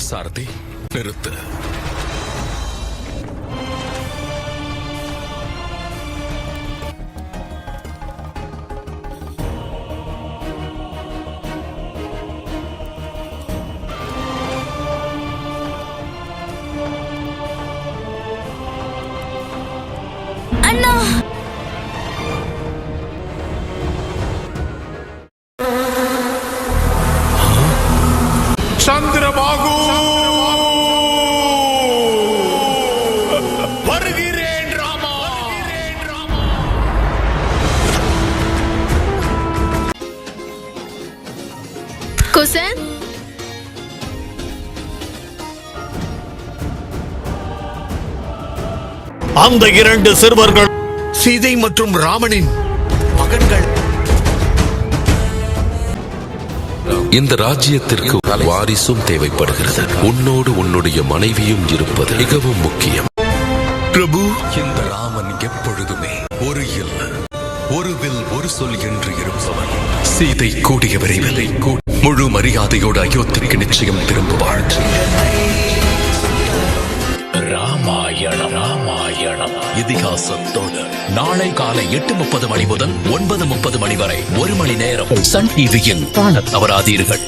சாரதி, நிறுத்து. அண்ணா, சந்திரபாகு வருகிறேன் ராமா. குசன், அந்த இரண்டு சிறுவர்கள் சீதை மற்றும் ராமனின் மகன்கள். இந்த ராஜ்யத்திற்கு வாரிசும் தேவைப்படுகிறது. உன்னோடு உன்னுடைய மனைவியும் இருப்பது மிகவும் முக்கியம். பிரபு, இந்த ராமன் எப்பொழுதுமே ஒரு இல், ஒரு வில், ஒரு சொல் என்று இருப்பவன். சீதை கூடிய விரைவில் முழு மரியாதையோடு அயோத்திக்கு நிச்சயம் திரும்புவாள். ராமாயணம் ராமாயணம் இதிகாசத்தோடு நாளை காலை 8:30 மணி முதல் 9:30 மணி வரை 1 மணி நேரம் சன் டிவியில் காணத் தவறாதீர்கள்.